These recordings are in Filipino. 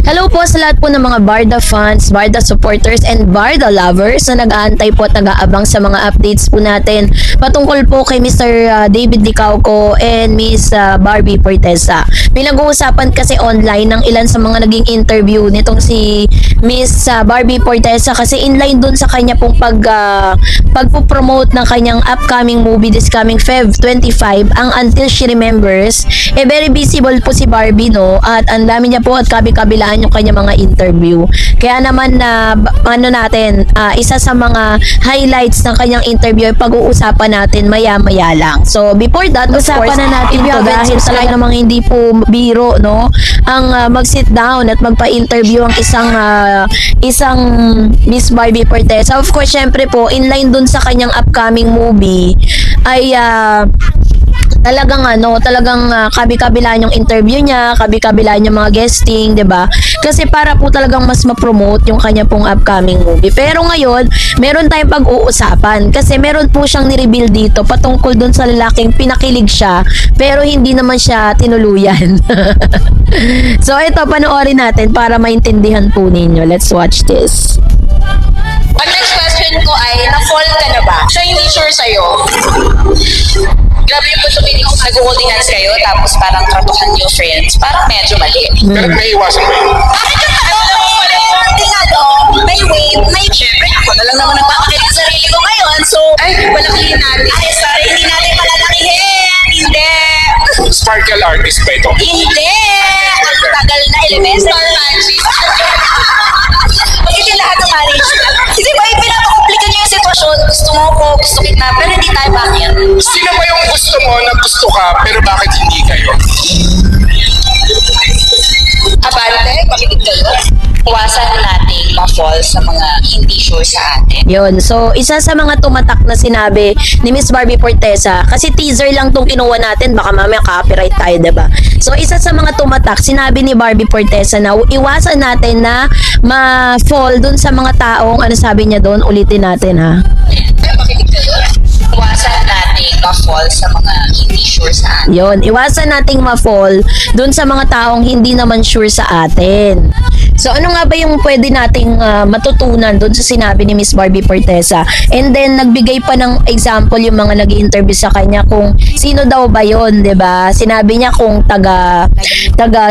Hello po sa lahat po ng mga Barda fans, Barda supporters, and Barda lovers na nag-aantay po at nag-aabang sa mga updates po natin patungkol po kay Mr. David Licauco and Miss Barbie Fortesa. Pinag-uusapan kasi online ng ilan sa mga naging interview nitong si Miss Barbie Fortesa kasi inline dun sa kanya pong pagpo-promote ng kanyang upcoming movie this coming Feb 25, ang Until She Remembers. Very visible po si Barbie, no? At ang dami niya po at kabi-kabilaan yung kanya mga interview. Kaya naman na isa sa mga highlights ng kanyang interview ay pag-uusapan natin maya-maya lang. So before that, usapan na natin ito dahil talaga namang hindi po biro, no? Ang mag-sit down at magpa-interview ang isang Miss Barbie Fortesa. Of course, syempre po, inline dun sa kanyang upcoming movie ay talagang kabi-kabilaan yung interview niya, kabi-kabilaan yung mga guesting, 'di ba? Kasi para po talagang mas ma-promote yung kanya pong upcoming movie. Pero ngayon, meron tayong pag-uusapan kasi meron po siyang ni-reveal dito patungkol dun sa lalaking pinakilig siya pero hindi naman siya tinuluyan. So ito, panoorin natin para maintindihan po ninyo. Let's watch this. Ang next question ko ay, na-fall ka na ba? Siya hindi sure sa'yo. Grabe yung possibility kung nag-holding hands kayo, tapos parang tratuhan yung friends. Parang medyo mali. Pero naiiwasan mo yun. Bakit yung may weight, siyempre ako na lang naman nagpapakita sa sarili ko ngayon. So, palakihin natin. Ay, sorry, hindi natin palalakihin. Hindi. Sparkle artist ba ito? Hindi. Ang tagal na elements. Star magic. Pagkiti lahat ng marriage. Kasi ba, pinapakomplikan niyo yung sitwasyon. Gusto mo ko, gusto kita, pero hindi tayo bakit. Sino ba yung gusto mo na gusto ka pero bakit hindi kayo? Abante, pakinig kayo. Iwasan nating ma-fall sa mga hindi sure sa atin. Yun. So, isa sa mga tumatak na sinabi ni Miss Barbie Fortesa, kasi teaser lang tong kinuha natin, baka mamaya copyright tayo, diba? So, isa sa mga tumatak, sinabi ni Barbie Fortesa na iwasan natin na ma-fall dun sa mga taong, ano sabi niya doon? Ulitin natin, ha? Pakinig kayo. Iwasan nating ma-fall sa mga hindi sure sa atin. Yun. Iwasan nating ma-fall dun sa mga taong hindi naman sure sa atin. So, ano nga ba yung pwede nating matutunan doon sa sinabi ni Miss Barbie Fortesa? And then, nagbigay pa ng example yung mga nag-i-interview sa kanya kung sino daw ba yun, 'di ba? Sinabi niya kung taga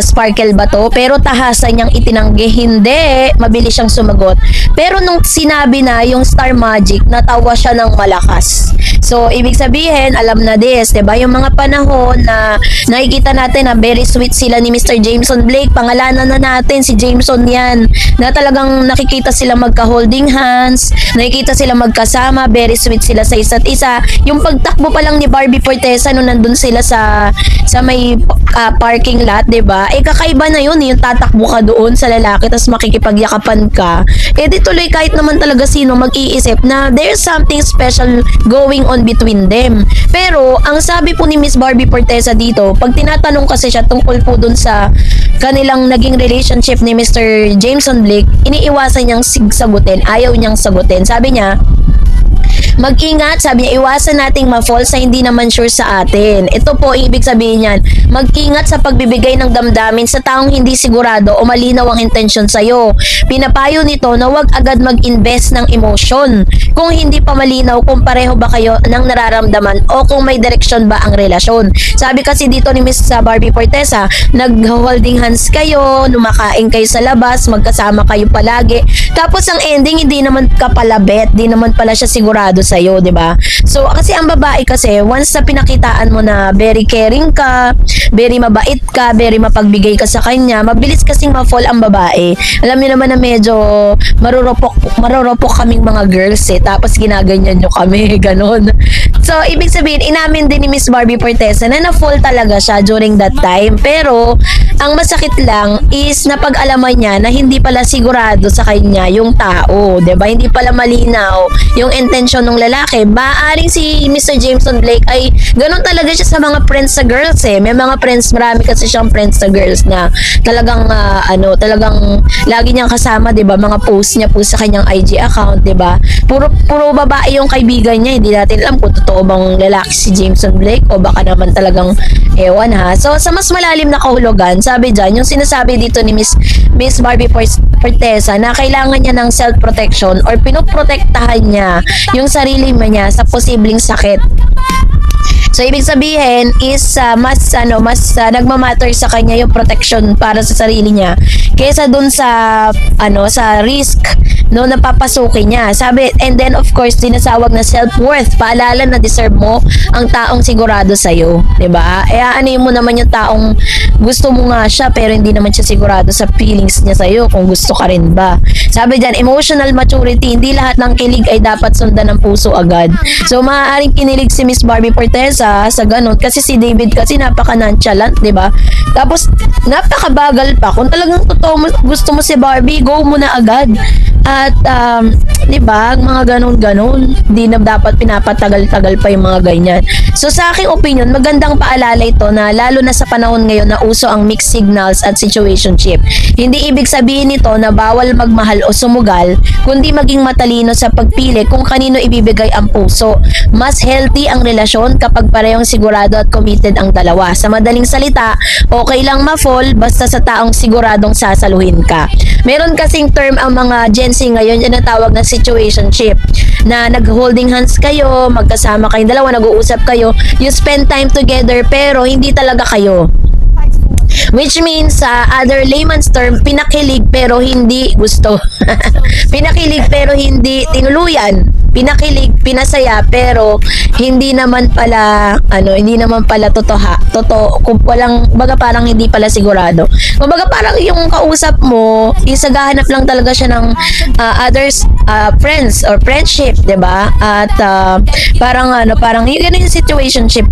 Sparkle ba to, pero tahasan niyang itinanggi, hindi, mabilis siyang sumagot. Pero nung sinabi na yung Star Magic, natawa siya ng malakas. So, ibig sabihin, alam na this, 'di ba? Yung mga panahon na nakikita natin na very sweet sila ni Mr. Jameson Blake, pangalanan na natin si Jameson yan, na talagang nakikita sila magka-holding hands, nakikita sila magkasama, very sweet sila sa isa't isa. Yung pagtakbo pa lang ni Barbie Fortesa nung nandun sila sa may parking lot, 'di ba? Kakaiba na yun, yung tatakbo ka doon sa lalaki tapos makikipagyakapan ka. Di tuloy kahit naman talaga sino mag-iisip na there's something special going on between them. Pero ang sabi po ni Miss Barbie Fortesa dito, pag tinatanong kasi siya tungkol po dun sa kanilang naging relationship ni Mr. Jameson Blake, iniiwasan niyang sagutin, ayaw niyang sagutin. Sabi niya, mag-ingat, sabi niya, iwasan nating ma-fall sa hindi naman sure sa atin. Ito po, ibig sabihin niyan, mag-ingat sa pagbibigay ng damdamin sa taong hindi sigurado o malinaw ang intensyon sa'yo. Pinapayo nito na huwag agad mag-invest ng emosyon kung hindi pa malinaw kung pareho ba kayo ng nararamdaman o kung may direksyon ba ang relasyon. Sabi kasi dito ni Miss Barbie Fortesa, nag-holding hands kayo, lumakain kayo sa labas, magkasama kayo palagi. Tapos ang ending, hindi naman kapalabet, di naman pala siya sigurado sa'yo, di ba? So, kasi ang babae kasi, once na pinakitaan mo na very caring ka, very mabait ka, very mapagbigay ka sa kanya, mabilis kasing ma-fall ang babae. Alam niyo naman na medyo marurupok kaming mga girls tapos ginaganyan nyo kami, ganon. So, ibig sabihin, inamin din ni Miss Barbie Fortesa na na-fall talaga siya during that time. Pero, ang masakit lang is napag-alaman niya na hindi pala sigurado sa kanya yung tao, 'di ba? Hindi pala malinaw yung intention ng ibang lalaki. Maaaring si Mr. Jameson Blake ay ganun talaga siya sa mga friends sa girls eh. May mga friends, marami kasi siyang friends sa girls na talagang talagang lagi niyang kasama, 'di ba? Mga post niya po sa kanyang IG account, 'di ba? Puro babae yung kaibigan niya. Hindi natin alam kung totoo bang lalaki si Jameson Blake o baka naman talagang ewan ha. So sa mas malalim na kahulugan, sabi diyan, yung sinasabi dito ni Miss Barbie Forteza na kailangan niya ng self-protection or pinoprotektahan niya yung sarili niya sa posibleng sakit. So ibig sabihin is mas nagmamatter sa kanya yung protection para sa sarili niya kaysa dun sa sa risk na papasukin niya. Sabi, and then of course tinasawag na self-worth. Paalala na deserve mo ang taong sigurado sa iyo, 'di ba? Ano mo naman yung taong gusto mo nga siya pero hindi naman siya sigurado sa feelings niya sa iyo kung gusto ka rin ba. Sabi diyan, emotional maturity, hindi lahat ng kilig ay dapat sundan ng puso agad. So maaaring kinilig si Miss Barbie Forteza sa ganun kasi si David kasi napaka-nonchalant, 'di ba? Tapos napakabagal pa. Kung talagang totoo gusto mo si Barbie, go mo na agad. At 'di ba, mga ganun-ganun, hindi na dapat pinapatagal-tagal pa yung mga ganyan. So sa aking opinion, magandang paalala ito na lalo na sa panahon ngayon na uso ang mixed signals at situationship. Hindi ibig sabihin nito na bawal magmahal o sumugal, kundi maging matalino sa pagpili kung kanino ibibigay ang puso. Mas healthy ang relasyon kapag parehong sigurado at committed ang dalawa. Sa madaling salita, okay lang ma-fall basta sa taong siguradong sasaluhin ka. Meron kasing term ang mga Gen Z ngayon, yan ang tawag na situationship, na nag-holding hands kayo, magkasama kayong dalawa, nag-uusap kayo, you spend time together pero hindi talaga kayo. Which means sa other layman's term, pinakilig pero hindi gusto. Pinakilig pero hindi tinuluyan. Pinakilig, pinasaya pero hindi naman pala totoo. Kung walang, baga parang hindi pala sigurado. Kumbaga parang yung kausap mo, isagahanap lang talaga siya ng others friends or friendship, 'di ba? At parang yung ganun yung situationship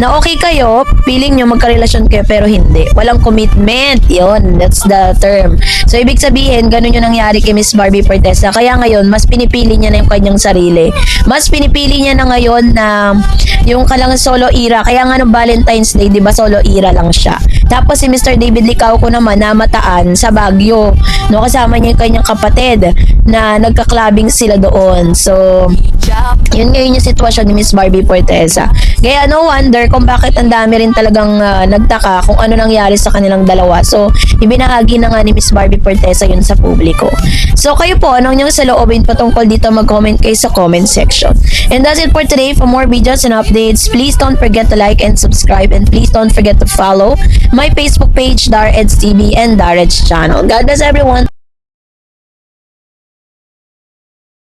na okay kayo, feeling nyo magkarelasyon kayo pero hindi. Walang commitment. Yun, that's the term. So, ibig sabihin, ganun yung nangyari kay Miss Barbie Forteza. Kaya ngayon, mas pinipili niya na yung kanyang sarili. Mas pinipili niya na ngayon na yung kalang solo era. Kaya nga nung Valentine's Day, di ba, solo era lang siya. Tapos si Mr. David Licauco naman, namataan sa Baguio. No, kasama niya yung kanyang kapatid na nagka-clubbing sila doon. So, yun ngayon yung sitwasyon ni Miss Barbie Forteza. Kaya no wonder kung bakit ang dami rin talagang nagtaka kung ano nangyari sa kanilang dalawa. So, ibinahagi na nga ni Miss Barbie Forteza yun sa publiko. So, kayo po, anong niyong saloobin patungkol dito, mag-comment kayo sa comment section. And that's it for today. For more videos and updates, please don't forget to like and subscribe, and please don't forget to follow my Facebook page, Dar Eds TV and Dar Eds channel. God bless everyone.